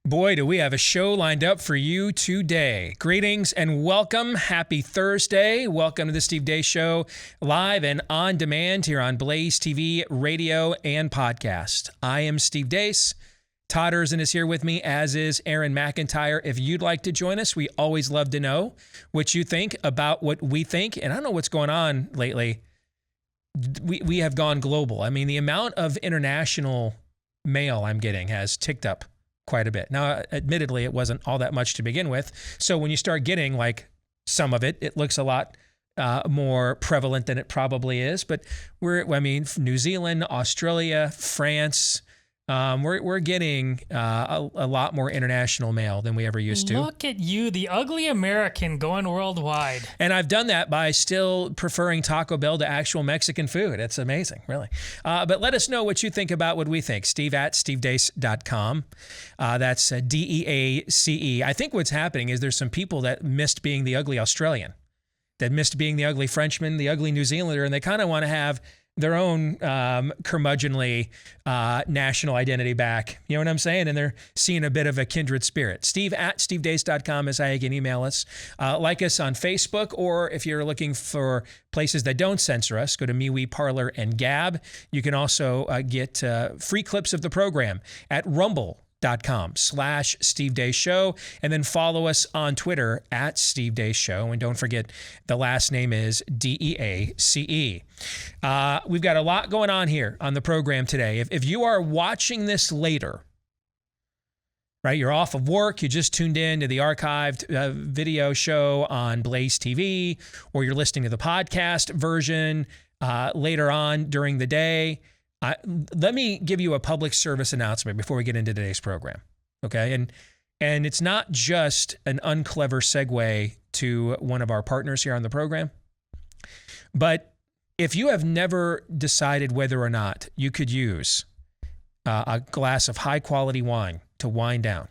Boy, do we have a show lined up for you today. Greetings and welcome. Happy Thursday. Welcome to the Steve Deace Show, live and on demand here on BlazeTV, radio, and podcast. I am Steve Deace. Todd Erzin is here with me, as is Aaron McIntyre. If you'd like to join us, we always love to know what you think about what we think. And I don't know what's going on lately. We have gone global. I mean, the amount of international mail I'm getting has ticked up quite a bit. Now, admittedly, it wasn't all that much to begin with. So when you start getting like some of it, it looks a lot more prevalent than it probably is. But New Zealand, Australia, France, we're getting a lot more international mail than we ever used to. Look at you, the ugly American going worldwide. And I've done that by still preferring Taco Bell to actual Mexican food. It's amazing, really. But let us know what you think about what we think. Steve at stevedeace.com. That's DEACE. I think what's happening is there's some people that missed being the ugly Australian, that missed being the ugly Frenchman, the ugly New Zealander, and they kind of want to have their own curmudgeonly national identity back. You know what I'm saying? And they're seeing a bit of a kindred spirit. Steve at stevedeace.com is how you can email us. Like us on Facebook, or if you're looking for places that don't censor us, go to MeWe, Parler, and Gab. You can also get free clips of the program at rumble.com/Steve Deace Show, and then follow us on Twitter at Steve Deace Show. And don't forget, the last name is DEACE. We've got a lot going on here on the program today. If you are watching this later, right, you're off of work, you just tuned in to the archived video show on BlazeTV, or you're listening to the podcast version later on during the day, let me give you a public service announcement before we get into today's program, okay? And it's not just an unclever segue to one of our partners here on the program, but if you have never decided whether or not you could use a glass of high-quality wine to wind down,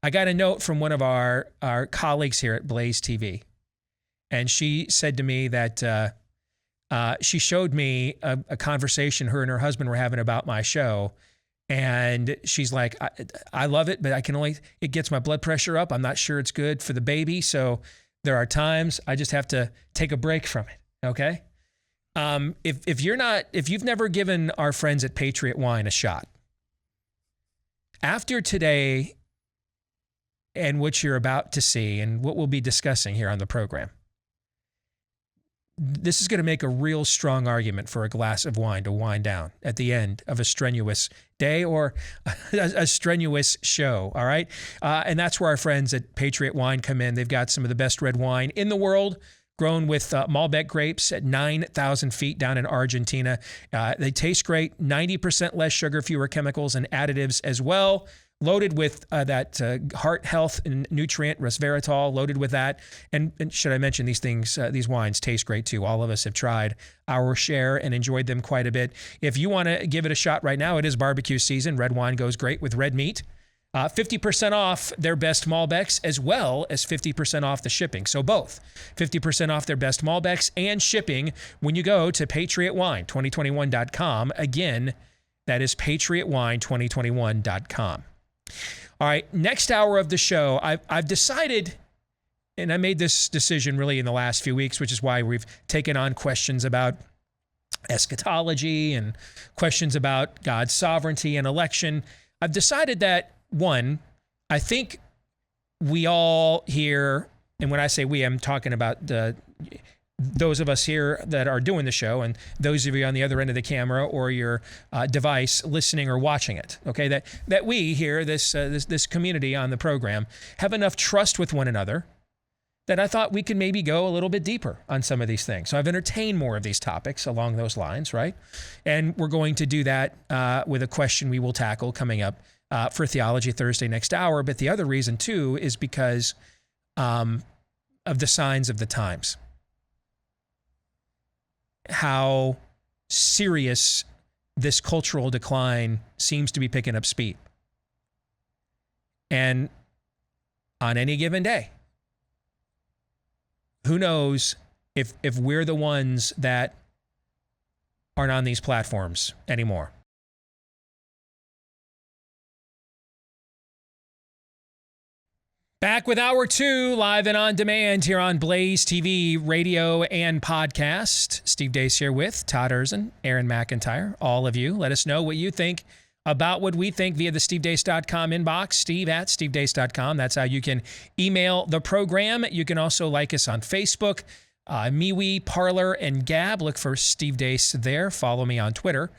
I got a note from one of our colleagues here at BlazeTV, and she said to me that she showed me a conversation her and her husband were having about my show. And she's like, I love it, but it gets my blood pressure up. I'm not sure it's good for the baby. So there are times I just have to take a break from it. Okay. If you've never given our friends at Patriot Wine a shot, after today and what you're about to see and what we'll be discussing here on the program, this is going to make a real strong argument for a glass of wine to wind down at the end of a strenuous day or a strenuous show, all right? And that's where our friends at Patriot Wine come in. They've got some of the best red wine in the world, grown with Malbec grapes at 9,000 feet down in Argentina. They taste great, 90% less sugar, fewer chemicals and additives as well. Loaded with that heart health and nutrient resveratrol, loaded with that. And should I mention these things, these wines taste great too. All of us have tried our share and enjoyed them quite a bit. If you want to give it a shot right now, it is barbecue season. Red wine goes great with red meat. 50% off their best Malbecs, as well as 50% off the shipping. So both 50% off their best Malbecs and shipping when you go to PatriotWine2021.com. Again, that is PatriotWine2021.com. All right, next hour of the show, I've decided, and I made this decision really in the last few weeks, which is why we've taken on questions about eschatology and questions about God's sovereignty and election. I've decided that, one, I think we all here, and when I say we, I'm talking about those of us here that are doing the show and those of you on the other end of the camera or your device listening or watching it, okay, that we here, this community on the program, have enough trust with one another that I thought we could maybe go a little bit deeper on some of these things. So I've entertained more of these topics along those lines, right? And we're going to do that with a question we will tackle coming up for Theology Thursday next hour. But the other reason, too, is because of the signs of the times. How serious this cultural decline seems to be picking up speed. And on any given day, who knows if we're the ones that aren't on these platforms anymore. Back with Hour 2, live and on demand here on Blaze TV, radio, and podcast. Steve Deace here with Todd Erzin, Aaron McIntyre, all of you. Let us know what you think about what we think via the stevedeace.com inbox, steve@stevedeace.com. That's how you can email the program. You can also like us on Facebook, MeWe, Parler, and Gab. Look for Steve Deace there. Follow me on Twitter,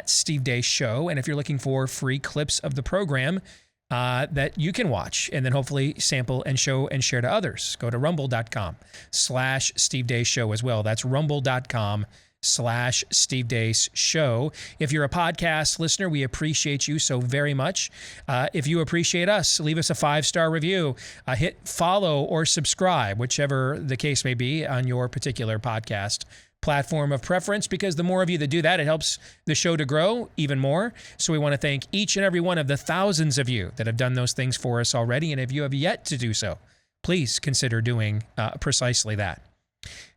@Steve Deace Show. And if you're looking for free clips of the program, that you can watch and then hopefully sample and show and share to others, go to rumble.com/Steve Deace Show as well. That's rumble.com/Steve Deace Show. If you're a podcast listener, we appreciate you so very much. If you appreciate us, leave us a 5-star review, hit follow or subscribe, whichever the case may be on your particular podcast platform of preference, because the more of you that do that, it helps the show to grow even more. So we want to thank each and every one of the thousands of you that have done those things for us already. And if you have yet to do so, please consider doing precisely that.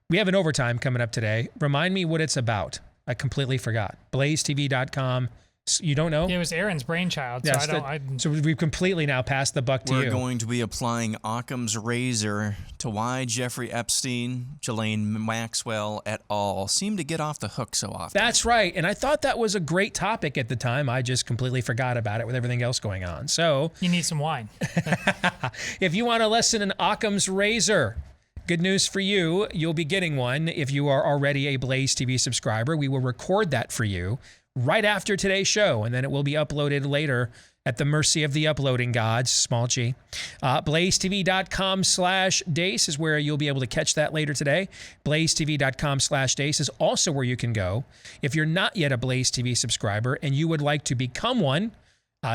We have an overtime coming up today. Remind me what it's about. I completely forgot. BlazeTV.com. You don't know? It was Aaron's brainchild, so so we've completely now passed the buck to you. We're going to be applying Occam's razor to why Jeffrey Epstein, Ghislaine Maxwell et al. Seem to get off the hook so often. That's right. And I thought that was a great topic at the time. I just completely forgot about it with everything else going on. So you need some wine. If you want a lesson in Occam's razor, good news for you. You'll be getting one if you are already a Blaze TV subscriber. We will record that for you right after today's show, and then it will be uploaded later at the mercy of the uploading gods, small g. BlazeTV.com/Deace is where you'll be able to catch that later today. BlazeTV.com/Deace is also where you can go. If you're not yet a Blaze TV subscriber and you would like to become one,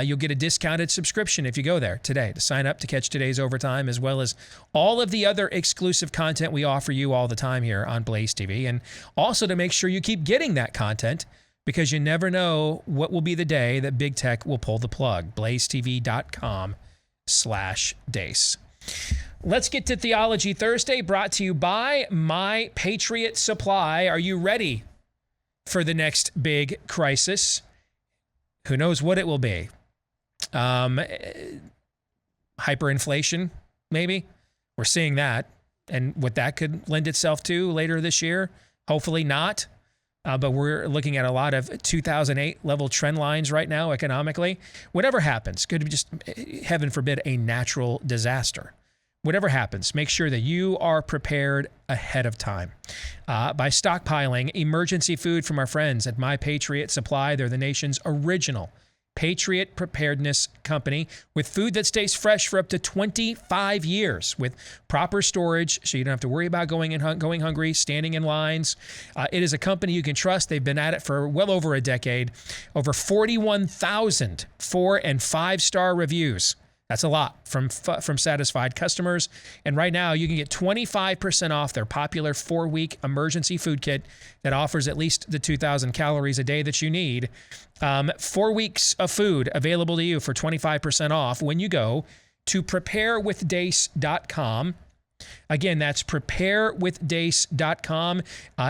you'll get a discounted subscription if you go there today to sign up to catch today's overtime, as well as all of the other exclusive content we offer you all the time here on Blaze TV, and also to make sure you keep getting that content, because you never know what will be the day that big tech will pull the plug. BlazeTV.com/Deace. Let's get to Theology Thursday, brought to you by my Patriot Supply. Are you ready for the next big crisis? Who knows what it will be? Hyperinflation, maybe? We're seeing that, and what that could lend itself to later this year. Hopefully not. But we're looking at a lot of 2008 level trend lines right now economically. Whatever happens, could be just, heaven forbid, a natural disaster. Whatever happens, make sure that you are prepared ahead of time by stockpiling emergency food from our friends at My Patriot Supply. They're the nation's original Patriot preparedness company with food that stays fresh for up to 25 years with proper storage, so you don't have to worry about going hungry, standing in lines. It is a company you can trust. They've been at it for well over a decade. Over 41,000 4- and 5-star reviews. That's a lot from satisfied customers. And right now, you can get 25% off their popular 4-week emergency food kit that offers at least the 2,000 calories a day that you need. 4 weeks of food available to you for 25% off when you go to preparewithdeace.com. Again, that's preparewithdeace.com.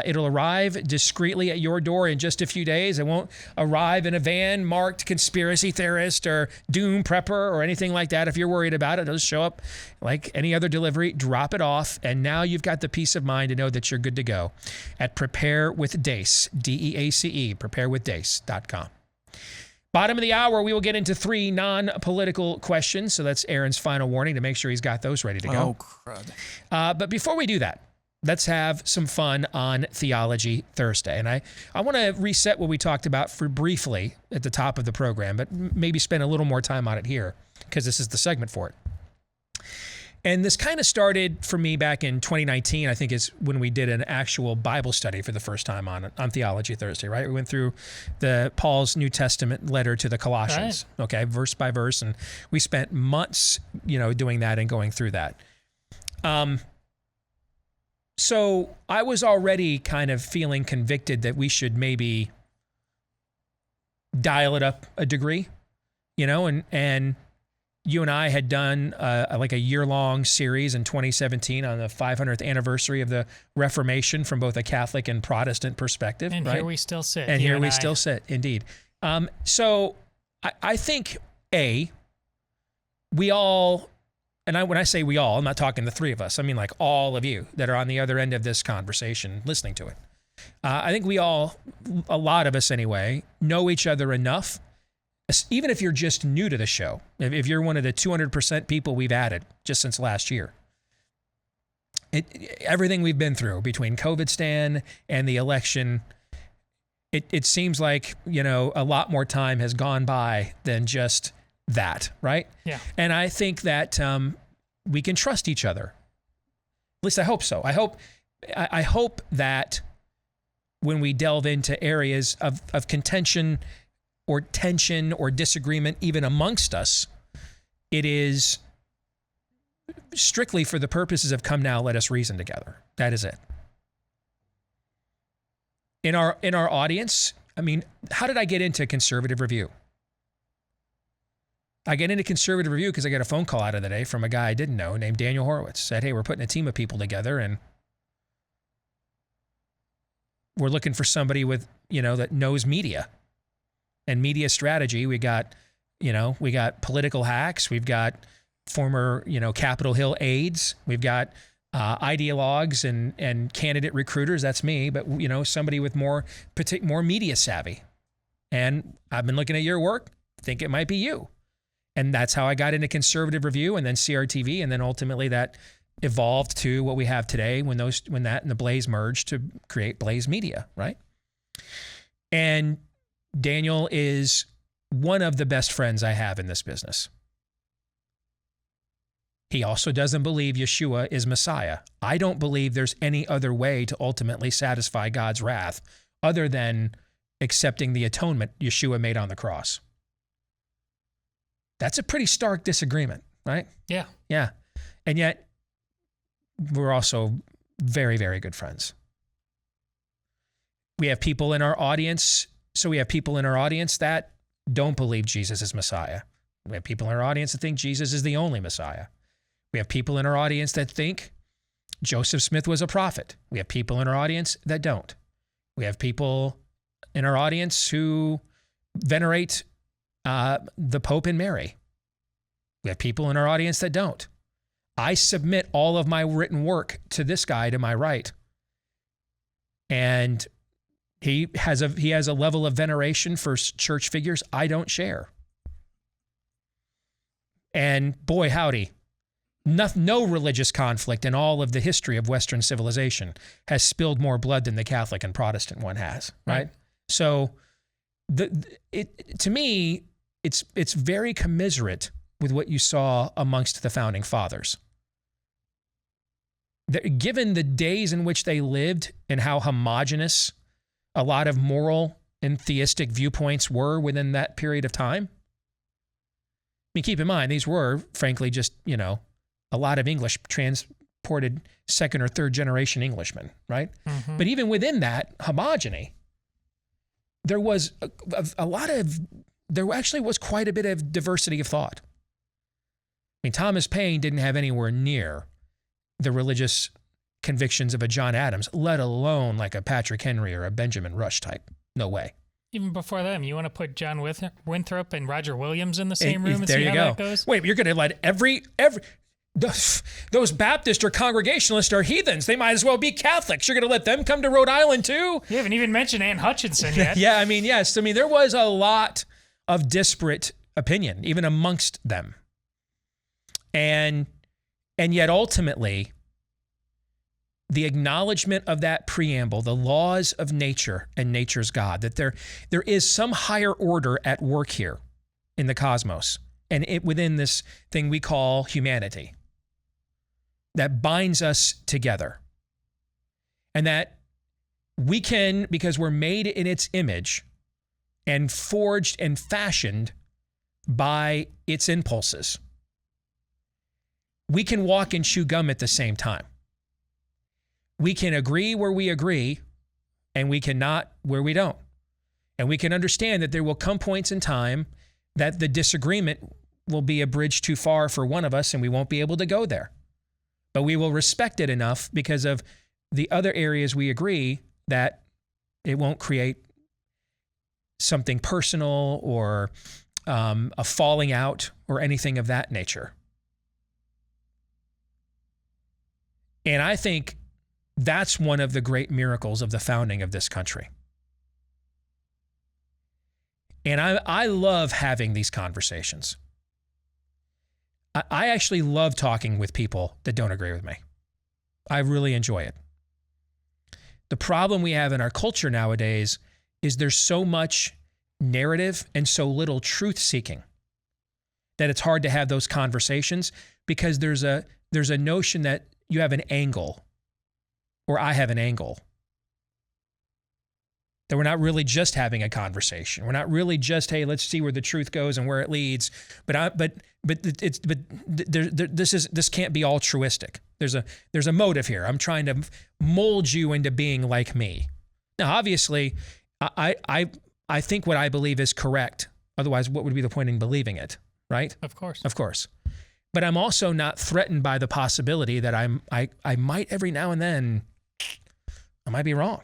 It'll arrive discreetly at your door in just a few days. It won't arrive in a van marked conspiracy theorist or doom prepper or anything like that. If you're worried about it, it'll show up like any other delivery. Drop it off, and now you've got the peace of mind to know that you're good to go at preparewithdeace, DEACE, preparewithdeace.com. Bottom of the hour, we will get into 3 non-political questions. So that's Aaron's final warning to make sure he's got those ready to go. Oh, crud. But before we do that, let's have some fun on Theology Thursday. And I want to reset what we talked about for briefly at the top of the program, but maybe spend a little more time on it here because this is the segment for it. And this kind of started for me back in 2019, I think is when we did an actual Bible study for the first time on Theology Thursday, right? We went through Paul's New Testament letter to the Colossians, right. Okay, verse by verse. And we spent months, doing that and going through that. So I was already kind of feeling convicted that we should maybe dial it up a degree, and you and I had done like a year-long series in 2017 on the 500th anniversary of the Reformation from both a Catholic and Protestant perspective. And right? Here we still sit. And here we still sit, indeed. So I think, we all when I say we all, I'm not talking the three of us. I mean like all of you that are on the other end of this conversation listening to it. I think we all, a lot of us anyway, know each other enough, even if you're just new to the show, if you're one of the 200% people we've added just since last year. Everything we've been through between COVID Stan and the election, it seems like, a lot more time has gone by than just that, right? Yeah. And I think that we can trust each other. At least I hope so. I hope that when we delve into areas of contention or tension or disagreement, even amongst us, it is strictly for the purposes of come now, let us reason together. That is it. In our audience, I mean, how did I get into Conservative Review? I get into Conservative Review because I got a phone call out of the day from a guy I didn't know named Daniel Horowitz. Said, hey, we're putting a team of people together and we're looking for somebody with, that knows media and media strategy. We got political hacks. We've got former, Capitol Hill aides. We've got ideologues and candidate recruiters. That's me. But, somebody with more media savvy. And I've been looking at your work. Think it might be you. And that's how I got into Conservative Review and then CRTV. And then ultimately that evolved to what we have today when that and the Blaze merged to create Blaze Media, right? And Daniel is one of the best friends I have in this business. He also doesn't believe Yeshua is Messiah. I don't believe there's any other way to ultimately satisfy God's wrath other than accepting the atonement Yeshua made on the cross. That's a pretty stark disagreement, right? Yeah. Yeah. And yet, we're also very, very good friends. We have people in our audience. So we have people in our audience that don't believe Jesus is Messiah. We have people in our audience that think Jesus is the only Messiah. We have people in our audience that think Joseph Smith was a prophet. We have people in our audience that don't. We have people in our audience who venerate the Pope and Mary. We have people in our audience that don't. I submit all of my written work to this guy to my right. And he has a level of veneration for church figures I don't share. And boy, howdy, no religious conflict in all of the history of Western civilization has spilled more blood than the Catholic and Protestant one has, right? So to me, it's very commiserate with what you saw amongst the founding fathers. Given the days in which they lived and how homogenous a lot of moral and theistic viewpoints were within that period of time. I mean, keep in mind, these were, frankly, just, a lot of English transported second or third generation Englishmen, right? Mm-hmm. But even within that homogeny, there was there actually was quite a bit of diversity of thought. I mean, Thomas Paine didn't have anywhere near the religious convictions of a John Adams, let alone like a Patrick Henry or a Benjamin Rush type. No way. Even before them, you want to put John Winthrop and Roger Williams in the same room and there see you how go. that goes? Wait, you're going to let those Baptist or Congregationalists are heathens. They might as well be Catholics. You're going to let them come to Rhode Island too? You haven't even mentioned Ann Hutchinson yet. Yeah, I mean, yes. I mean, there was a lot of disparate opinion, even amongst them. And yet ultimately, the acknowledgement of that preamble, the laws of nature and nature's God, that there is some higher order at work here in the cosmos and within this thing we call humanity that binds us together. And that we can, because we're made in its image and forged and fashioned by its impulses, we can walk and chew gum at the same time. We can agree where we agree, and we cannot where we don't. And we can understand that there will come points in time that the disagreement will be a bridge too far for one of us, and we won't be able to go there. But we will respect it enough because of the other areas we agree that it won't create something personal or a falling out or anything of that nature. And I think that's one of the great miracles of the founding of this country. And I love having these conversations. I actually love talking with people that don't agree with me. I really enjoy it. The problem we have in our culture nowadays is there's so much narrative and so little truth seeking that it's hard to have those conversations, because there's a notion that you have an angle, or I have an angle. That we're not really just having a conversation. We're not really just, hey, let's see where the truth goes and where it leads. This can't be altruistic. There's a motive here. I'm trying to mold you into being like me. Now, obviously, I think what I believe is correct. Otherwise, what would be the point in believing it, right? Of course. Of course. But I'm also not threatened by the possibility that I might every now and then, I might be wrong.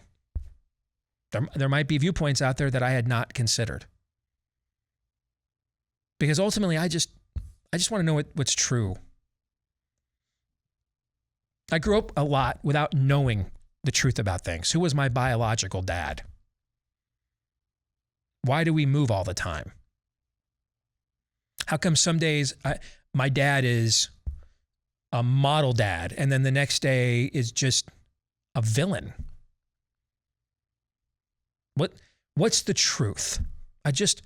There might be viewpoints out there that I had not considered. Because ultimately, I just want to know what's true. I grew up a lot without knowing the truth about things. Who was my biological dad? Why do we move all the time? How come some days my dad is a model dad, and then the next day is just a villain? What's the truth? I just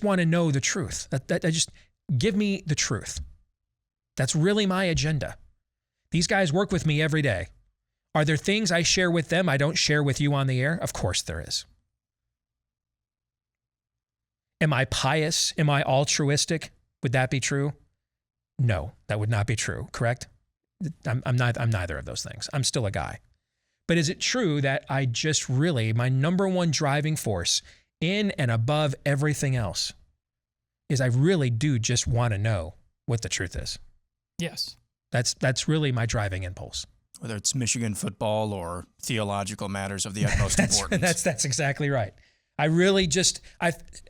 want to know the truth. I just give me the truth. That's really my agenda. These guys work with me every day. Are there things I share with them I don't share with you on the air? Of course there is. Am I pious? Am I altruistic? Would that be true? No, that would not be true, correct? I'm neither of those things. I'm still a guy. But is it true that I just really, my number one driving force in and above everything else is I really do just want to know what the truth is? Yes. That's really my driving impulse. Whether it's Michigan football or theological matters of the utmost importance. That's exactly right. I really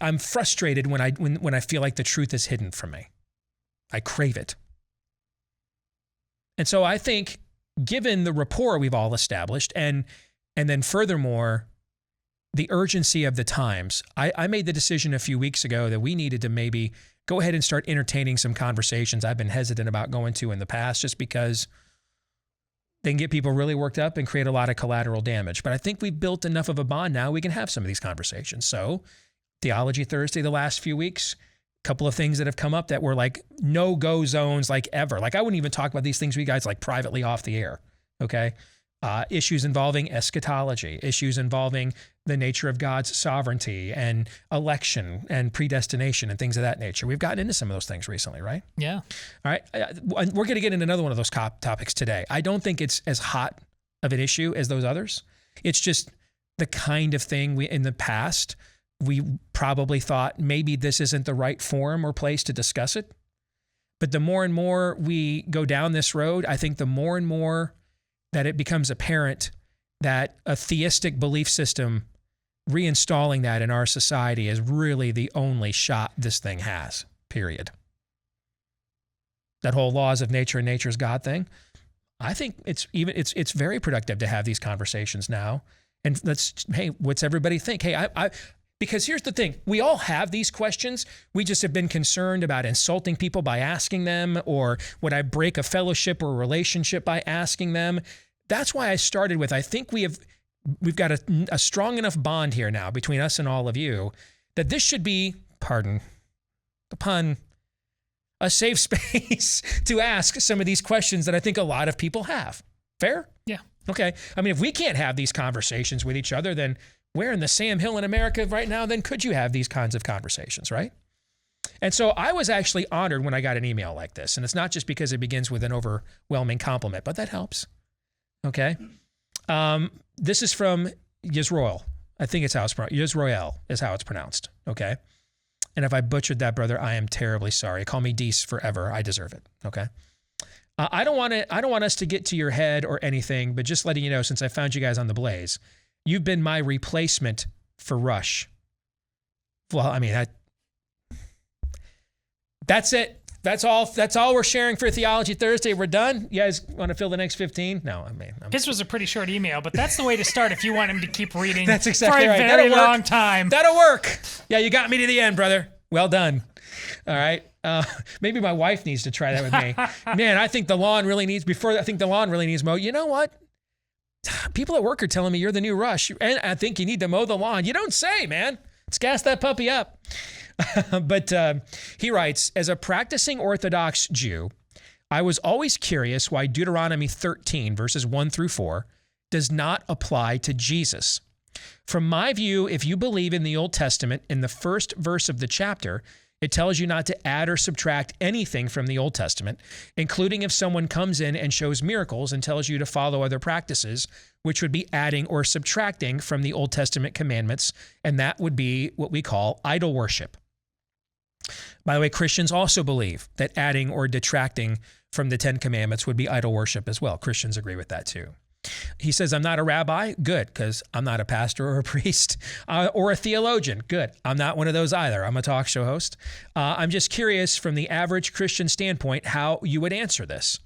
I'm frustrated when I feel like the truth is hidden from me. I crave it. And so I think, given the rapport we've all established, and then furthermore, the urgency of the times, I made the decision a few weeks ago that we needed to maybe go ahead and start entertaining some conversations I've been hesitant about going to in the past, just because they can get people really worked up and create a lot of collateral damage. But I think we've built enough of a bond now we can have some of these conversations. So Theology Thursday the last few weeks, a couple of things that have come up that were like no-go zones, like ever. Like I wouldn't even talk about these things with you guys like privately off the air, okay? Issues involving eschatology, issues involving the nature of God's sovereignty and election and predestination and things of that nature. We've gotten into some of those things recently, right? Yeah. All right. We're going to get into another one of those topics today. I don't think it's as hot of an issue as those others. It's just the kind of thing in the past, we probably thought maybe this isn't the right forum or place to discuss it. But the more and more we go down this road, I think the more and more that it becomes apparent that a theistic belief system, reinstalling that in our society, is really the only shot this thing has, period. That whole laws of nature and nature's God thing, I think it's very productive to have these conversations now. And hey, what's everybody think? Hey, because here's the thing, we all have these questions. We just have been concerned about insulting people by asking them, or would I break a fellowship or a relationship by asking them? That's why I started with, I think we've got a strong enough bond here now between us and all of you that this should be, pardon the pun, a safe space to ask some of these questions that I think a lot of people have. Fair? Yeah. Okay. I mean, if we can't have these conversations with each other, then where in the Sam Hill in America right now, then could you have these kinds of conversations, right? And so I was actually honored when I got an email like this. And it's not just because it begins with an overwhelming compliment, but that helps. Okay. This is from Yisroel. I think it's how it's pronounced. Yisroel is how it's pronounced. Okay. And if I butchered that, brother, I am terribly sorry. Call me Deace forever. I deserve it. Okay. I don't want us to get to your head or anything, but just letting you know, since I found you guys on the Blaze, you've been my replacement for Rush. Well, I mean, that's it. That's all we're sharing for Theology Thursday. We're done. You guys want to fill the next 15? No, I mean, His was a pretty short email, but that's the way to start if you want him to keep reading. That's exactly for a right. very long time. That'll work. Yeah, you got me to the end, brother. Well done. All right. Maybe my wife needs to try that with me. Man, I think the lawn really needs mowed. You know what? People at work are telling me you're the new Rush, and I think you need to mow the lawn. You don't say, man. Let's gas that puppy up. But he writes, as a practicing Orthodox Jew, I was always curious why Deuteronomy 13, verses 1 through 4, does not apply to Jesus. From my view, if you believe in the Old Testament, in the first verse of the chapter, it tells you not to add or subtract anything from the Old Testament, including if someone comes in and shows miracles and tells you to follow other practices, which would be adding or subtracting from the Old Testament commandments, and that would be what we call idol worship. By the way, Christians also believe that adding or detracting from the 10 commandments would be idol worship as well. Christians agree with that too. He says, I'm not a rabbi. Good, because I'm not a pastor or a priest or a theologian. Good. I'm not one of those either. I'm a talk show host. I'm just curious from the average Christian standpoint how you would answer this.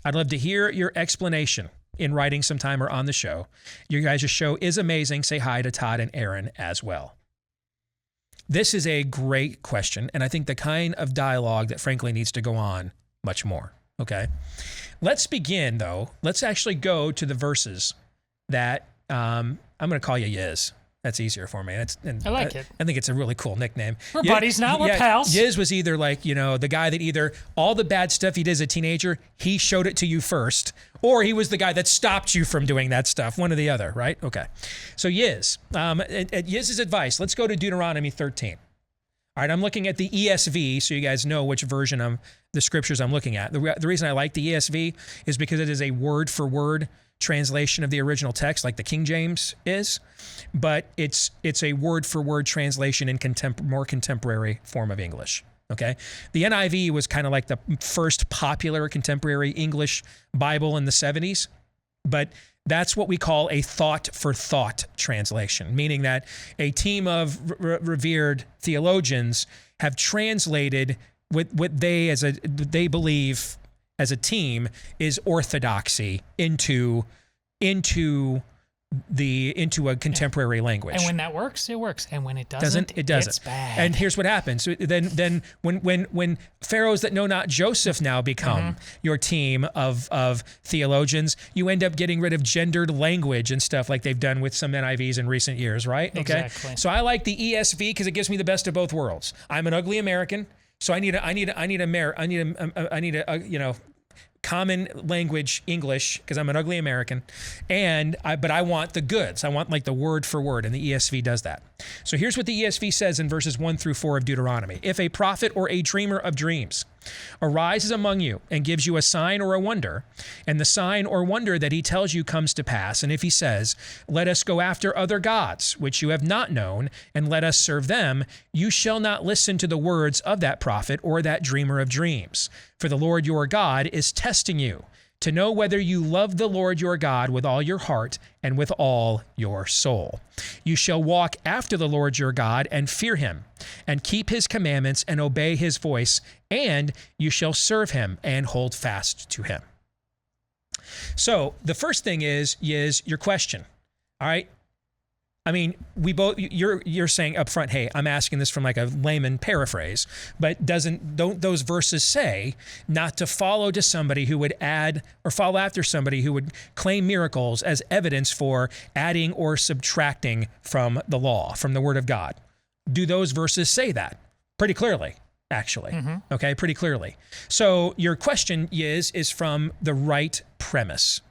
I'd love to hear your explanation in writing sometime or on the show. Your guys' show is amazing. Say hi to Todd and Aaron as well. This is a great question, and I think the kind of dialogue that frankly needs to go on much more. Okay. Let's begin, though. Let's actually go to the verses that I'm going to call you Yiz. That's easier for me. I like it. I think it's a really cool nickname. We're buddies now. We're pals. Yiz was either like, the guy that either all the bad stuff he did as a teenager, he showed it to you first, or he was the guy that stopped you from doing that stuff. One or the other, right? Okay. So Yiz, at Yiz's advice, let's go to Deuteronomy 13. All right, I'm looking at the ESV, so you guys know which version of the scriptures I'm looking at. The reason I like the ESV is because it is a word-for-word translation of the original text, like the King James is, but it's a word-for-word translation in more contemporary form of English. Okay, the NIV was kind of like the first popular contemporary English Bible in the 70s, but that's what we call a thought-for-thought translation, meaning that a team of revered theologians have translated what they believe as a team is orthodoxy into a contemporary language. And when that works, it works. And when it doesn't, it's bad. And here's what happens. Then when pharaohs that know not Joseph now become your team of theologians, you end up getting rid of gendered language and stuff like they've done with some NIVs in recent years, right? Okay. Exactly. So I like the ESV because it gives me the best of both worlds. I'm an ugly American, so I need a common language English because I'm an ugly American, but I want the goods. I want like the word for word, and the ESV does that. So here's what the ESV says in verses 1 through 4 of Deuteronomy. If a prophet or a dreamer of dreams arises among you and gives you a sign or a wonder, and the sign or wonder that he tells you comes to pass, and if he says, let us go after other gods, which you have not known, and let us serve them, you shall not listen to the words of that prophet or that dreamer of dreams. For the Lord your God is testing you to know whether you love the Lord your God with all your heart and with all your soul. You shall walk after the Lord your God and fear him, and keep his commandments and obey his voice, and you shall serve him and hold fast to him. So the first thing is your question. All right. I mean, you're saying up front, hey, I'm asking this from like a layman paraphrase, but don't those verses say not to follow to somebody who would add or follow after somebody who would claim miracles as evidence for adding or subtracting from the law, from the word of God? Do those verses say that? Pretty clearly, actually. Okay, pretty clearly. So your question is from the right premise.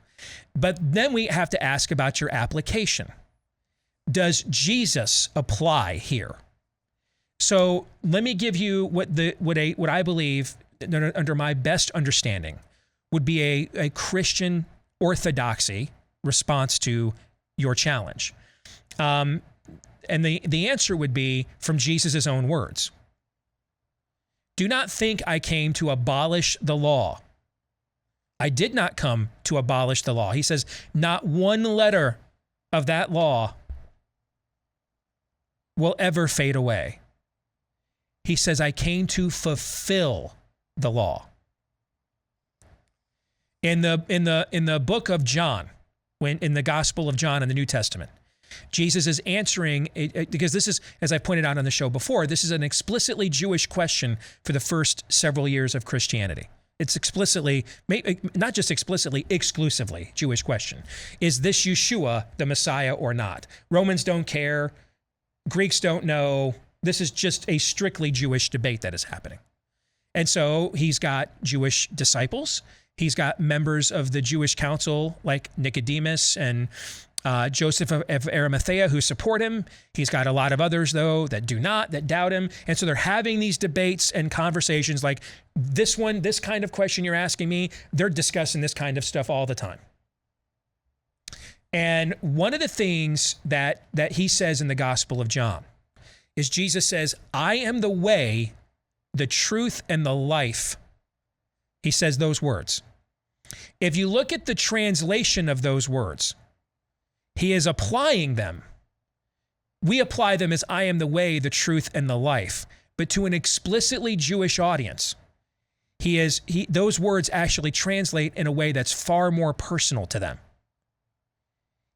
But then we have to ask about your application. Does Jesus apply here? So let me give you what I believe, under my best understanding, would be a Christian orthodoxy response to your challenge. And the answer would be from Jesus' own words. Do not think I came to abolish the law. I did not come to abolish the law. He says, not one letter of that law will ever fade away. He says, I came to fulfill the law. In the book of John, when in the Gospel of John in the New Testament, Jesus is answering, because this is, as I pointed out on the show before, this is an explicitly Jewish question for the first several years of Christianity. It's explicitly, not just explicitly, exclusively Jewish question. Is this Yeshua the Messiah or not? Romans don't care. Greeks don't know. This is just a strictly Jewish debate that is happening. And so he's got Jewish disciples. He's got members of the Jewish council like Nicodemus and Joseph of Arimathea who support him. He's got a lot of others, though, that do not, that doubt him. And so they're having these debates and conversations like this one, this kind of question you're asking me, they're discussing this kind of stuff all the time. And one of the things that he says in the Gospel of John is Jesus says, I am the way, the truth, and the life. He says those words. If you look at the translation of those words, he is applying them. We apply them as I am the way, the truth, and the life. But to an explicitly Jewish audience, those words actually translate in a way that's far more personal to them.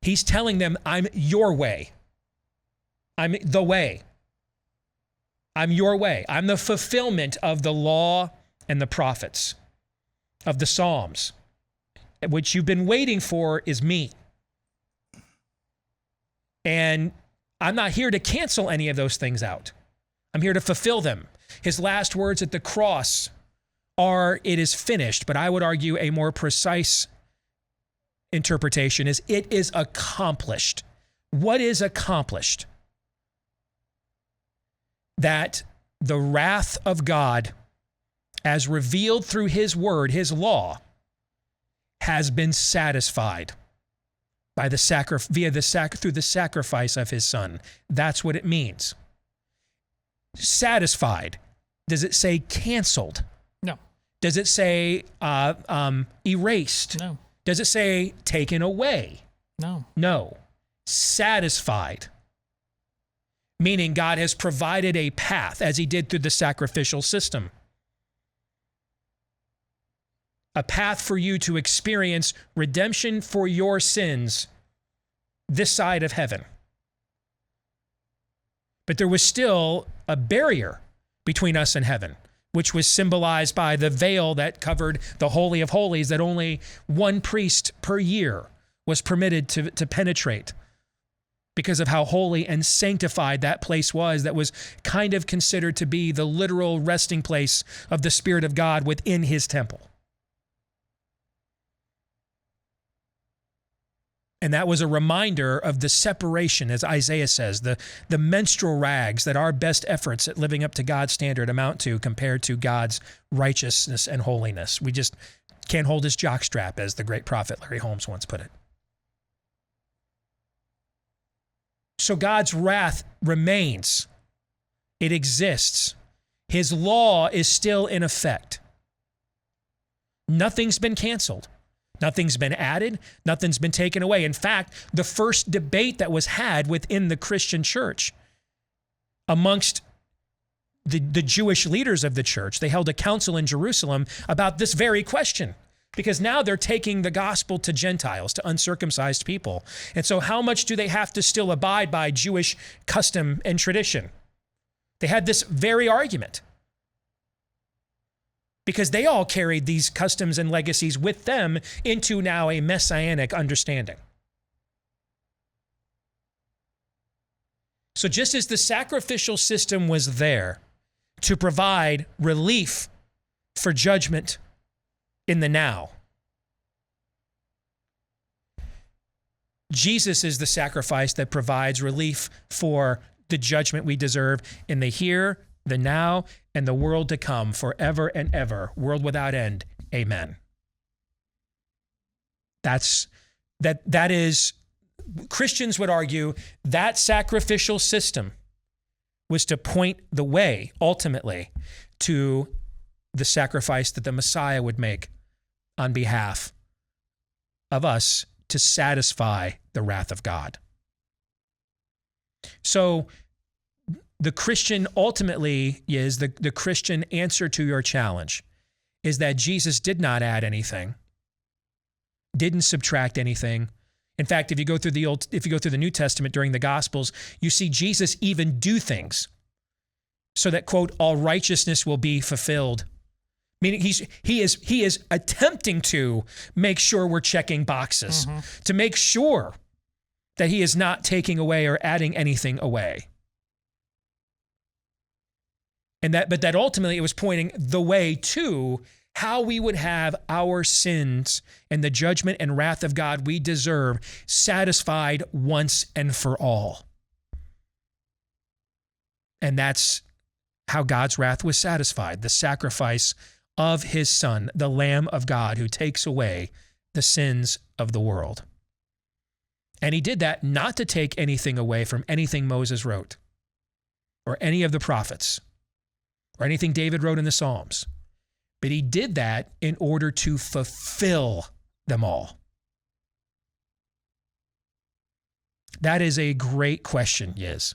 He's telling them, I'm your way. I'm the way. I'm your way. I'm the fulfillment of the law and the prophets, of the Psalms. What you've been waiting for is me. And I'm not here to cancel any of those things out. I'm here to fulfill them. His last words at the cross are, it is finished, but I would argue a more precise interpretation is, it is accomplished. What is accomplished? That the wrath of God, as revealed through his word, his law, has been satisfied by through the sacrifice of his son. That's what it means. Satisfied. Does it say canceled? No. Does it say erased? No. Does it say taken away? No. No. Satisfied. Meaning God has provided a path, as he did through the sacrificial system. A path for you to experience redemption for your sins this side of heaven. But there was still a barrier between us and heaven, which was symbolized by the veil that covered the Holy of Holies that only one priest per year was permitted to penetrate because of how holy and sanctified that place was, that was kind of considered to be the literal resting place of the Spirit of God within his temple. And that was a reminder of the separation, as Isaiah says, the menstrual rags that our best efforts at living up to God's standard amount to compared to God's righteousness and holiness. We just can't hold his jockstrap, as the great prophet Larry Holmes once put it. So God's wrath remains. It exists. His law is still in effect. Nothing's been canceled. Nothing's been added. Nothing's been taken away. In fact, the first debate that was had within the Christian church amongst the Jewish leaders of the church, they held a council in Jerusalem about this very question, because now they're taking the gospel to Gentiles, to uncircumcised people. And so how much do they have to still abide by Jewish custom and tradition? They had this very argument, because they all carried these customs and legacies with them into now a messianic understanding. So just as the sacrificial system was there to provide relief for judgment in the now, Jesus is the sacrifice that provides relief for the judgment we deserve in the here, the now, and the world to come, forever and ever, world without end. Amen. That is, Christians would argue that sacrificial system was to point the way, ultimately, to the sacrifice that the Messiah would make on behalf of us to satisfy the wrath of God. So the Christian ultimately is the Christian answer to your challenge is that Jesus did not add anything, didn't subtract anything. In fact, if you go through the New Testament during the Gospels, you see Jesus even do things so that, quote, all righteousness will be fulfilled. Meaning he is attempting to make sure we're checking boxes, to make sure that he is not taking away or adding anything away. But that ultimately it was pointing the way to how we would have our sins and the judgment and wrath of God we deserve satisfied once and for all. And that's how God's wrath was satisfied, the sacrifice of his Son, the Lamb of God who takes away the sins of the world. And he did that not to take anything away from anything Moses wrote or any of the prophets or anything David wrote in the Psalms. But he did that in order to fulfill them all. That is a great question, Yiz.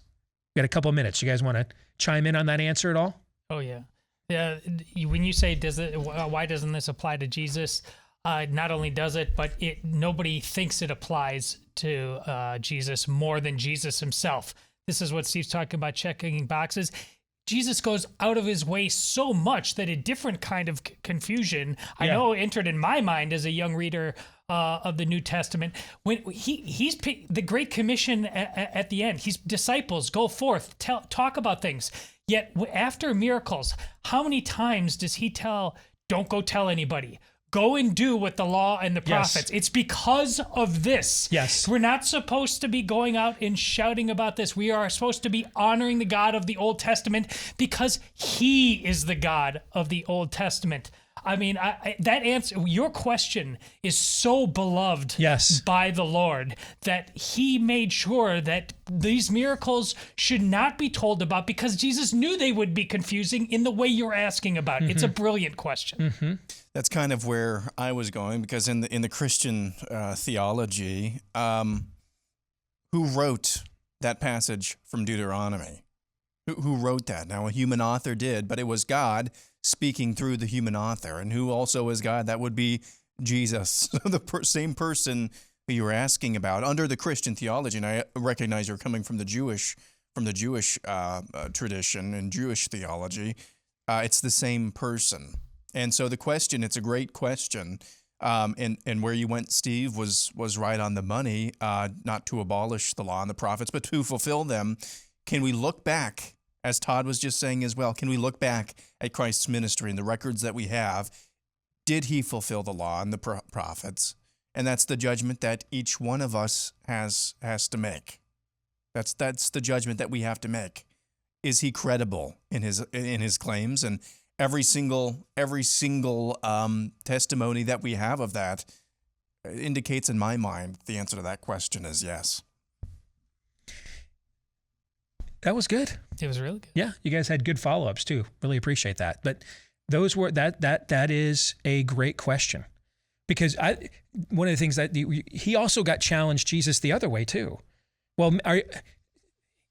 We got a couple of minutes. You guys want to chime in on that answer at all? Oh, yeah. Yeah. When you say, why doesn't this apply to Jesus? Not only does it, but nobody thinks it applies to Jesus more than Jesus himself. This is what Steve's talking about, checking boxes. Jesus goes out of his way so much that a different kind of confusion, I know, entered in my mind as a young reader of the New Testament. When he's the Great Commission at the end, he's disciples, go forth, talk about things. Yet after miracles, how many times does he tell, don't go tell anybody? Go and do what the law and the prophets. Yes. It's because of this. Yes. We're not supposed to be going out and shouting about this. We are supposed to be honoring the God of the Old Testament because he is the God of the Old Testament. I mean, that answer, your question is so beloved by the Lord that he made sure that these miracles should not be told about because Jesus knew they would be confusing in the way you're asking about. Mm-hmm. It's a brilliant question. Mm-hmm. That's kind of where I was going because in the Christian theology, who wrote that passage from Deuteronomy? Who wrote that? Now, a human author did, but it was God speaking through the human author. And who also is God? That would be Jesus, the same person who you were asking about under the Christian theology. And I recognize you're coming from the Jewish tradition and Jewish theology. It's the same person. And so the question, it's a great question. And where you went, Steve, was right on the money, not to abolish the law and the prophets, but to fulfill them. Can we look back, as Todd was just saying as well, can we look back at Christ's ministry and the records that we have? Did he fulfill the law and the prophets? And that's the judgment that each one of us has to make. That's the judgment that we have to make. Is he credible in his claims? And every single testimony that we have of that indicates in my mind the answer to that question is yes. That was good. It was really good. Yeah, you guys had good follow-ups too. Really appreciate that. But those were that is a great question, because one of the things that he also got challenged Jesus the other way too. Well,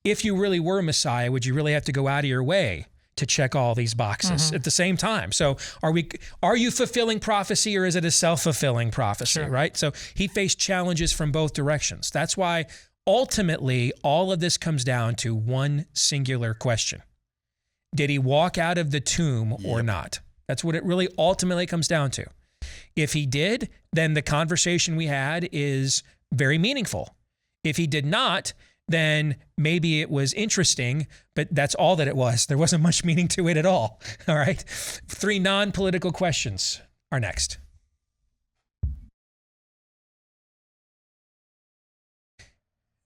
if you really were Messiah, would you really have to go out of your way to check all these boxes at the same time? So are you fulfilling prophecy, or is it a self-fulfilling prophecy? Sure. Right? So he faced challenges from both directions. That's why ultimately all of this comes down to one singular question. Did he walk out of the tomb or not? That's what it really ultimately comes down to. If he did, then the conversation we had is very meaningful. If he did not, then maybe it was interesting, but that's all that it was. There wasn't much meaning to it at all. All right. 3 non-political questions are next.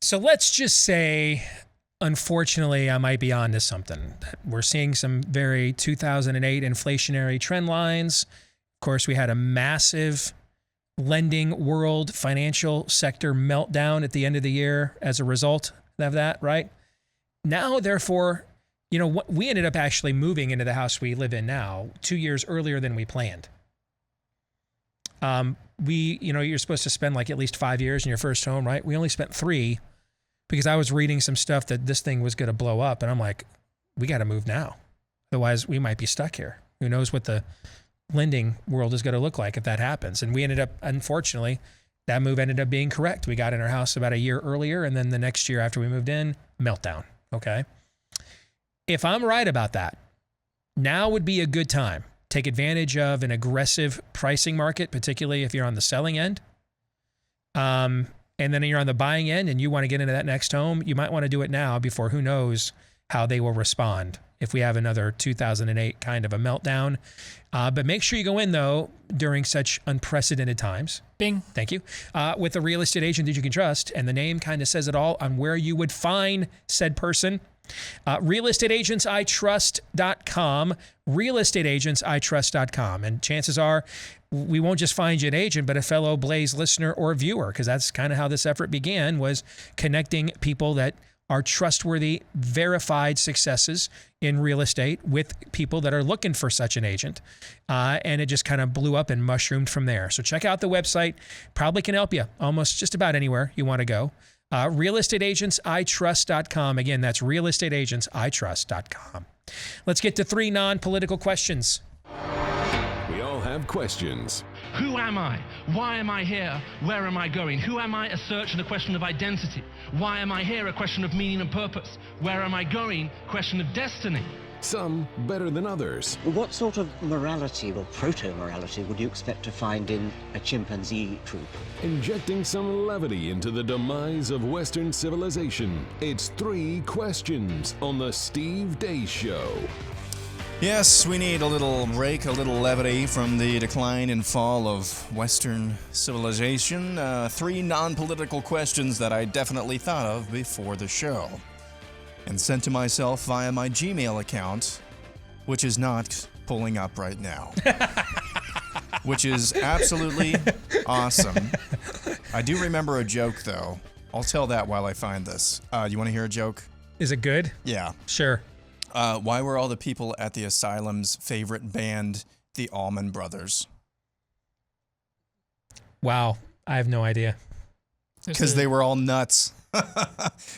So let's just say, unfortunately, I might be onto something. We're seeing some very 2008 inflationary trend lines. Of course, we had a massive lending world financial sector meltdown at the end of the year as a result of that, right? Now, therefore, we ended up actually moving into the house we live in now 2 years earlier than we planned. You're supposed to spend like at least 5 years in your first home, right? We only spent 3 because I was reading some stuff that this thing was going to blow up. And I'm like, we got to move now. Otherwise, we might be stuck here. Who knows what the lending world is going to look like if that happens. And we ended up, unfortunately, that move ended up being correct. We got in our house about a year earlier, and then the next year after we moved in, meltdown. Okay. If I'm right about that, now would be a good time. Take advantage of an aggressive pricing market, particularly if you're on the selling end. And then you're on the buying end and you want to get into that next home, you might want to do it now before who knows how they will respond if we have another 2008 kind of a meltdown. But make sure you go in, though, during such unprecedented times. Bing. Thank you. With a real estate agent that you can trust. And the name kind of says it all on where you would find said person. realestateagentsitrust.com, realestateagentsitrust.com. And chances are we won't just find you an agent, but a fellow Blaze listener or viewer, because that's kind of how this effort began, was connecting people that are trustworthy, verified successes in real estate with people that are looking for such an agent. And it just kind of blew up and mushroomed from there. So check out the website. Probably can help you almost just about anywhere you want to go. realestateagentsitrust.com. Again, that's realestateagentsitrust.com. Let's get to 3 non-political questions. We all have questions. Who am I? Why am I here? Where am I going? Who am I? A search and a question of identity. Why am I here? A question of meaning and purpose. Where am I going? Question of destiny. Some better than others. What sort of morality or proto-morality would you expect to find in a chimpanzee troop? Injecting some levity into the demise of Western civilization. It's 3 questions on the Steve Deace Show. Yes, we need a little break, a little levity from the decline and fall of Western civilization. 3 non-political questions that I definitely thought of before the show and sent to myself via my Gmail account, which is not pulling up right now, which is absolutely awesome. I do remember a joke, though. I'll tell that while I find this. You want to hear a joke? Is it good? Yeah. Sure. Why were all the people at the asylum's favorite band the Allman Brothers? Wow. I have no idea. Because they were all nuts.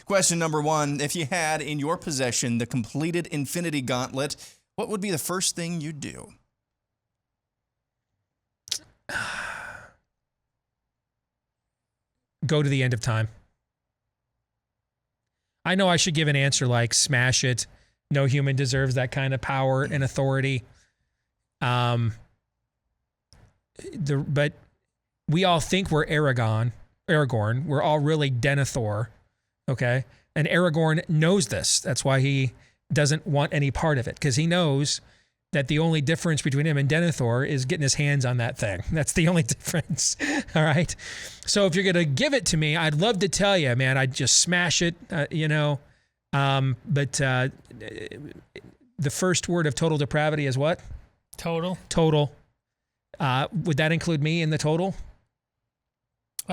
Question number 1. If you had in your possession the completed Infinity Gauntlet, what would be the first thing you'd do? Go to the end of time. I know I should give an answer like smash it. No human deserves that kind of power and authority. But we all think we're Aragorn. We're all really Denethor, okay? And Aragorn knows this. That's why he doesn't want any part of it, because he knows that the only difference between him and Denethor is getting his hands on that thing. That's the only difference, all right? So if you're going to give it to me, I'd love to tell you, man, I'd just smash it, But the first word of total depravity is what? Total. Total. Would that include me in the total?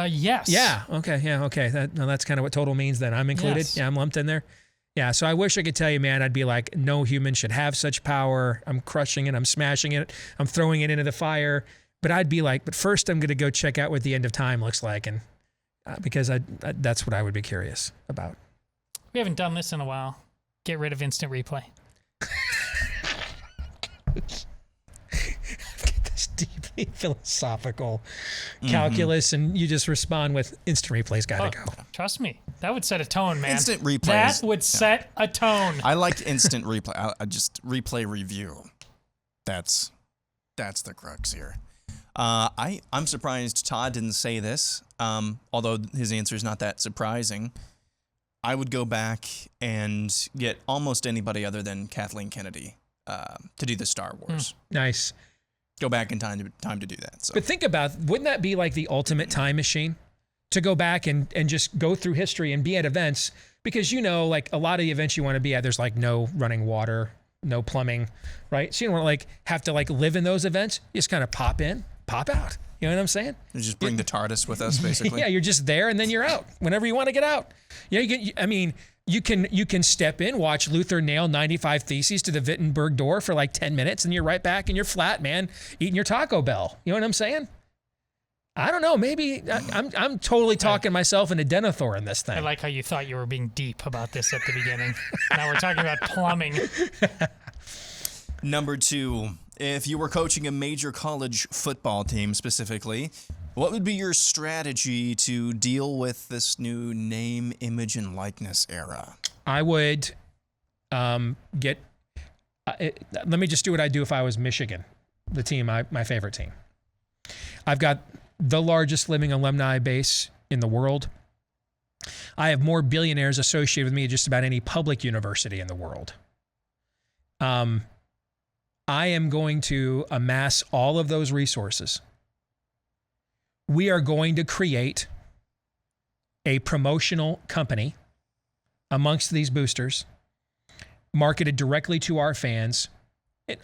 Yes. Yeah. Okay. Yeah. Okay. That's kind of what total means then. I'm included. Yes. Yeah. I'm lumped in there. Yeah. So I wish I could tell you, man, I'd be like, no human should have such power. I'm crushing it. I'm smashing it. I'm throwing it into the fire. But I'd be like, but first I'm going to go check out what the end of time looks like. And because that's what I would be curious about. We haven't done this in a while. Get rid of instant replay. This deeply philosophical calculus, and you just respond with instant replay's got to go. Trust me. That would set a tone, man. Instant replays. That would set a tone. I like instant replay. I just replay review. That's the crux here. I'm surprised Todd didn't say this, although his answer is not that surprising. I would go back and get almost anybody other than Kathleen Kennedy to do the Star Wars. Nice. Go back in time to do that. So. But think about, wouldn't that be like the ultimate time machine? To go back and just go through history and be at events, because like a lot of the events you want to be at, there's like no running water, no plumbing, right? So you don't want to like have to like live in those events. You just kind of pop in, pop out. You know what I'm saying? You just bring the TARDIS with us, basically. Yeah, you're just there and then you're out whenever you want to get out. Yeah, you can step in, watch Luther nail 95 Theses to the Wittenberg door for like 10 minutes, and you're right back in your flat, man, eating your Taco Bell. You know what I'm saying? I don't know. Maybe I'm totally talking myself into Denethor in this thing. I like how you thought you were being deep about this at the beginning. Now we're talking about plumbing. Number 2, if you were coaching a major college football team specifically, what would be your strategy to deal with this new name, image, and likeness era? I would let me just do what I'd do if I was Michigan, the team, my favorite team. I've got the largest living alumni base in the world. I have more billionaires associated with me than just about any public university in the world. I am going to amass all of those resources. We are going to create a promotional company amongst these boosters, marketed directly to our fans.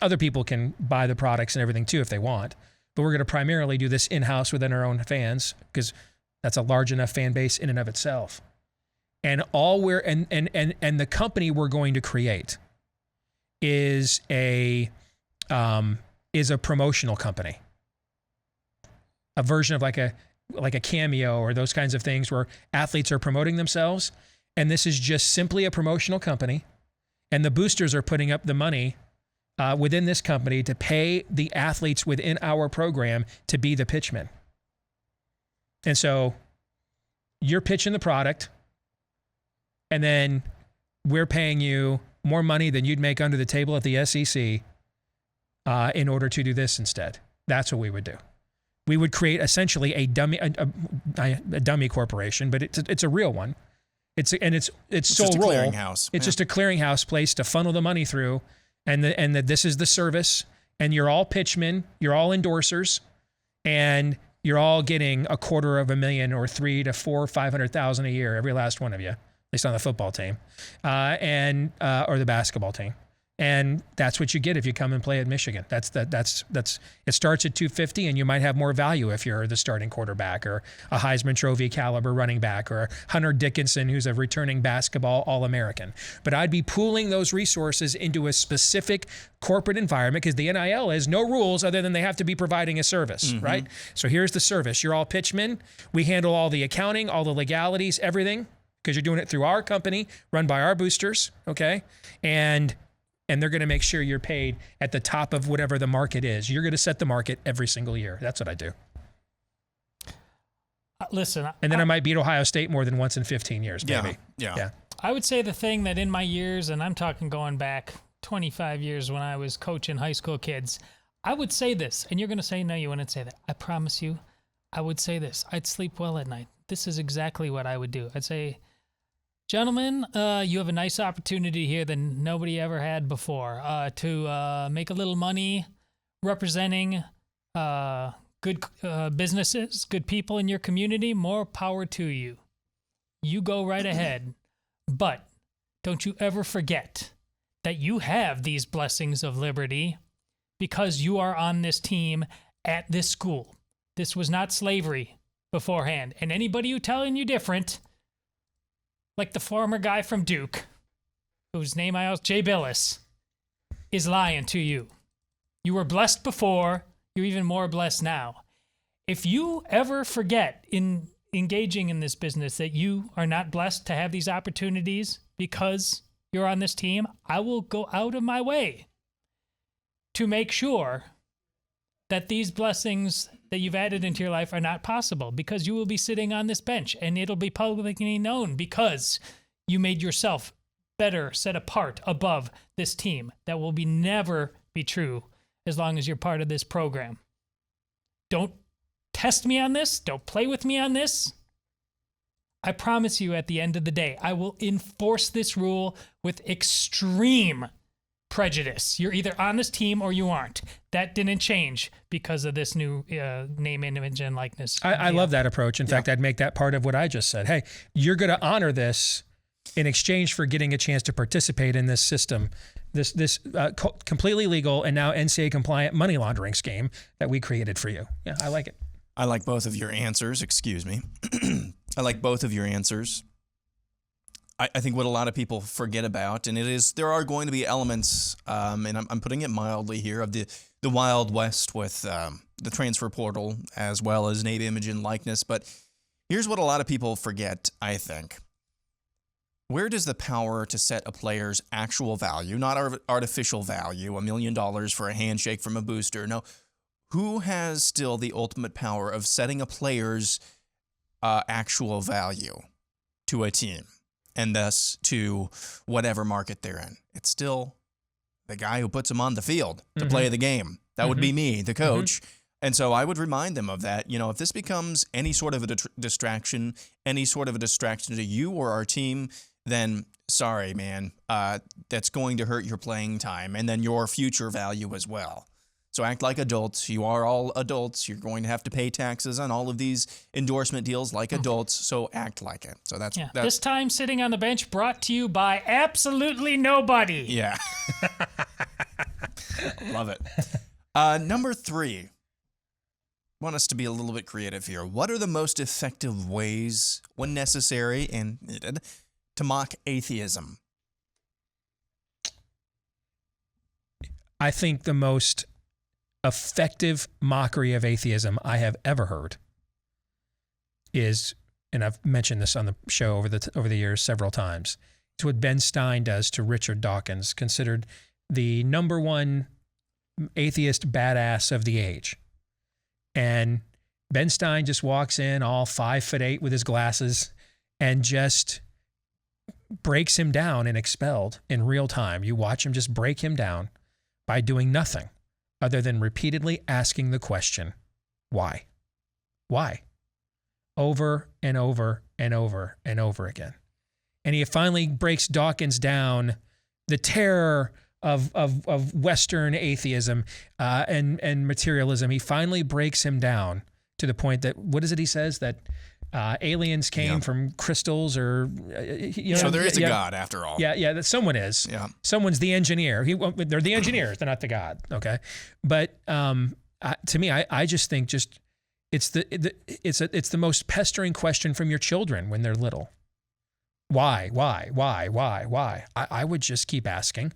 Other people can buy the products and everything too if they want, but we're going to primarily do this in-house within our own fans because that's a large enough fan base in and of itself. And the company we're going to create is a promotional company, a version of like a Cameo or those kinds of things where athletes are promoting themselves. And this is just simply a promotional company. And the boosters are putting up the money within this company to pay the athletes within our program to be the pitchmen. And so you're pitching the product, and then we're paying you more money than you'd make under the table at the SEC in order to do this instead. That's what we would do. We would create essentially a dummy corporation, but it's a real one. It's sole just a role. Clearinghouse. It's just a clearinghouse place to funnel the money through, and that this is the service, and you're all pitchmen, you're all endorsers, and you're all getting $250,000 or $300,000 to $400,000 or $500,000 a year, every last one of you, at least on the football team, or the basketball team. And that's what you get if you come and play at Michigan. It starts at $250,000, and you might have more value if you're the starting quarterback or a Heisman Trophy caliber running back or Hunter Dickinson, who's a returning basketball All-American. But I'd be pooling those resources into a specific corporate environment because the NIL is no rules other than they have to be providing a service, right? So here's the service. You're all pitchmen. We handle all the accounting, all the legalities, everything, because you're doing it through our company, run by our boosters, okay? And they're going to make sure you're paid at the top of whatever the market is. You're going to set the market every single year. That's what I do. Listen. And then I might beat Ohio State more than once in 15 years, maybe. Yeah. I would say the thing that in my years, and I'm talking going back 25 years when I was coaching high school kids, I would say this, and you're going to say, no, you wouldn't say that. I promise you, I would say this. I'd sleep well at night. This is exactly what I would do. I'd say, gentlemen, you have a nice opportunity here that nobody ever had before to make a little money representing good businesses, good people in your community. More power to you. You go right ahead. But don't you ever forget that you have these blessings of liberty because you are on this team at this school. This was not slavery beforehand. And anybody who telling you different, like the former guy from Duke, whose name I also, Jay Billis, is lying to you. You were blessed before, you're even more blessed now. If you ever forget in engaging in this business that you are not blessed to have these opportunities because you're on this team, I will go out of my way to make sure that these blessings that you've added into your life are not possible because you will be sitting on this bench and it'll be publicly known because you made yourself better, set apart above this team. That will never be true as long as you're part of this program. Don't test me on this. Don't play with me on this. I promise you at the end of the day, I will enforce this rule with extreme prejudice. You're either on this team or you aren't. That didn't change because of this new name, image, and likeness. I love that approach. In fact, I'd make that part of what I just said. Hey, you're going to honor this in exchange for getting a chance to participate in this system, this completely legal and now NCAA compliant money laundering scheme that we created for you. Yeah, I like it. I like both of your answers. Excuse me. I like both of your answers. I think what a lot of people forget about, and there are going to be elements, and I'm putting it mildly here, of the Wild West with the transfer portal as well as name, image, and likeness. But here's what a lot of people forget, I think. where does the power to set a player's actual value, not artificial value, $1 million for a handshake from a booster? No, who has still the ultimate power of setting a player's actual value to a team and thus to whatever market they're in? It's still the guy who puts them on the field to play the game. That would be me, the coach. And so I would remind them of that. You know, if this becomes any sort of a distraction, any sort of a distraction to you or our team, then sorry, man, that's going to hurt your playing time and then your future value as well. So act like adults. You are all adults. You're going to have to pay taxes on all of these endorsement deals like adults. So act like it. So that's This time sitting on the bench brought to you by absolutely nobody. Yeah. Love it. Number 3. Want us to be a little bit creative here. What are the most effective ways, when necessary and needed, to mock atheism? I think the most effective mockery of atheism I have ever heard is, and I've mentioned this on the show over the years several times, it's what Ben Stein does to Richard Dawkins, considered the #1 atheist badass of the age. And Ben Stein just walks in all 5'8" with his glasses and just breaks him down and Expelled in real time. You watch him just break him down by doing nothing other than repeatedly asking the question, why? Why? Over and over and over and over again. And he finally breaks Dawkins down, the terror of Western atheism and materialism. He finally breaks him down to the point that, what is it he says? That aliens came from crystals, or so there is a God after all. Yeah, that someone is. Yeah, someone's the engineer. They're the engineers. They're not the God. Okay, but to me, I just think it's the most pestering question from your children when they're little. Why? I would just keep asking,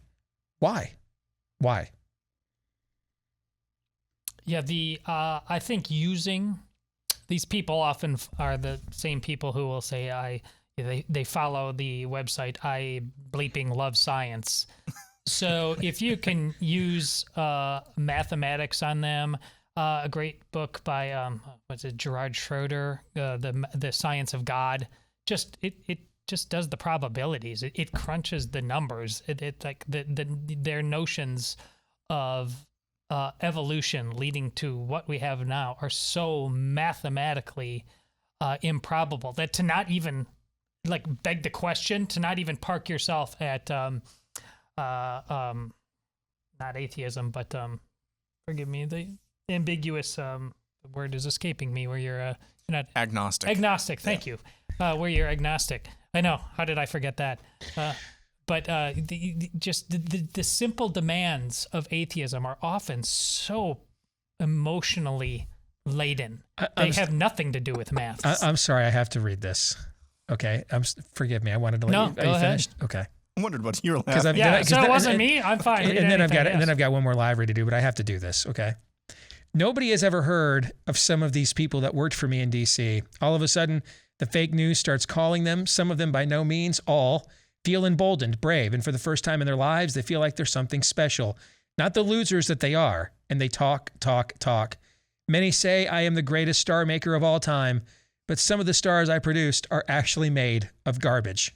why? Yeah, I think using these people often are the same people who will say they follow the website I bleeping love science. So if you can use mathematics on them, a great book by Gerard Schroeder, the Science of God. It just does the probabilities. It crunches the numbers. It like their notions of evolution leading to what we have now are so mathematically improbable that to not even beg the question, to not even park yourself at not atheism, but forgive me, the ambiguous word is escaping me, where you're not agnostic. Thank you. Where you're agnostic. I know. How did I forget that? But the simple demands of atheism are often so emotionally laden. They have nothing to do with math. I'm sorry, I have to read this. Okay, forgive me. I wanted to let you. Are you finished? Okay. I wondered what you were laughing. So it wasn't me. I'm fine. And then I've got one more live read to do, but I have to do this. Okay. Nobody has ever heard of some of these people that worked for me in D.C. All of a sudden, the fake news starts calling them, some of them by no means all, feel emboldened, brave, and for the first time in their lives, they feel like they're something special, not the losers that they are, and they talk. Many say I am the greatest star maker of all time, but some of the stars I produced are actually made of garbage.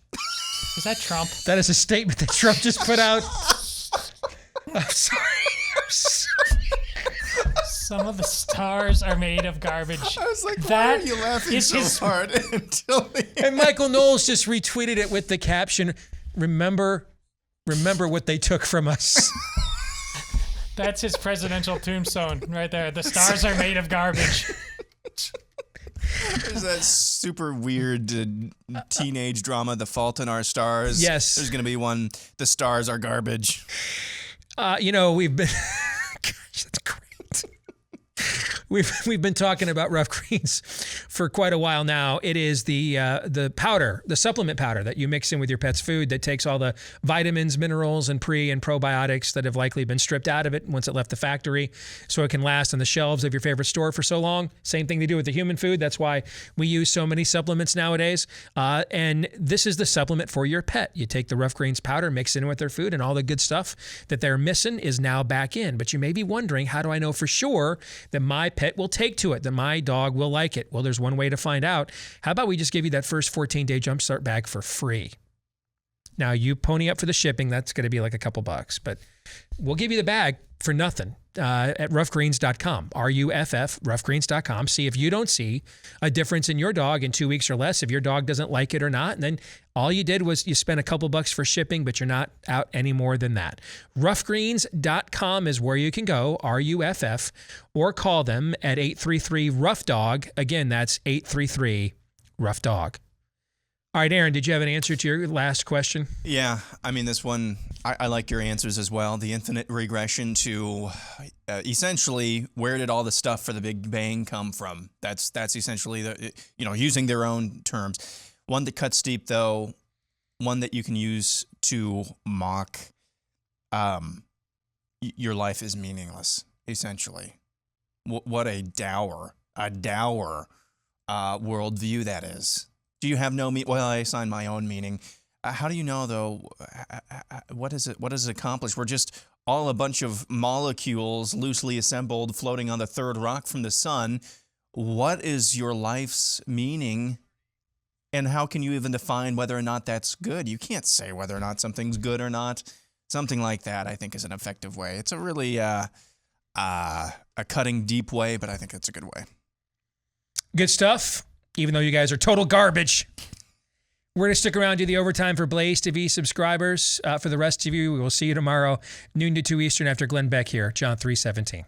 Is that Trump? That is a statement that Trump just put out. I'm sorry. Some of the stars are made of garbage. I was like, why are you laughing so hard until And Michael Knowles just retweeted it with the caption, remember what they took from us. That's his presidential tombstone right there. The stars are made of garbage. There's that super weird teenage drama, The Fault in Our Stars. Yes. There's going to be one, The Stars Are Garbage. We've been... Gosh, that's great. We've been talking about rough greens for quite a while now. It is the powder, the supplement powder that you mix in with your pet's food that takes all the vitamins, minerals, and pre and probiotics that have likely been stripped out of it once it left the factory, so it can last on the shelves of your favorite store for so long. Same thing they do with the human food. That's why we use so many supplements nowadays. And this is the supplement for your pet. You take the rough greens powder, mix it in with their food, and all the good stuff that they're missing is now back in. But you may be wondering, how do I know for sure that my pet will take to it, that my dog will like it? Well, there's one way to find out. How about we just give you that first 14-day jumpstart bag for free? Now, you pony up for the shipping. That's going to be like a couple bucks, but we'll give you the bag for nothing at roughgreens.com, RUFF, roughgreens.com. See if you don't see a difference in your dog in 2 weeks or less, if your dog doesn't like it or not. And then all you did was you spent a couple bucks for shipping, but you're not out any more than that. Roughgreens.com is where you can go, RUFF, or call them at 833-ROUGH-DOG. Again, that's 833-ROUGH-DOG. All right, Aaron, did you have an answer to your last question? Yeah, I mean, this one, I like your answers as well. The infinite regression to essentially, where did all the stuff for the Big Bang come from? That's essentially, using their own terms. One that cuts deep, though, one that you can use to mock your life is meaningless, essentially. What a dour worldview that is. Do you have no meaning? Well, I assign my own meaning. How do you know, though? What does it accomplish? We're just all a bunch of molecules loosely assembled floating on the third rock from the sun. What is your life's meaning? And how can you even define whether or not that's good? You can't say whether or not something's good or not. Something like that, I think, is an effective way. It's a really a cutting deep way, but I think it's a good way. Good stuff. Even though you guys are total garbage. We're going to stick around, do the overtime for BlazeTV subscribers. For the rest of you, we will see you tomorrow, noon to 2 Eastern after Glenn Beck here, John 3:17.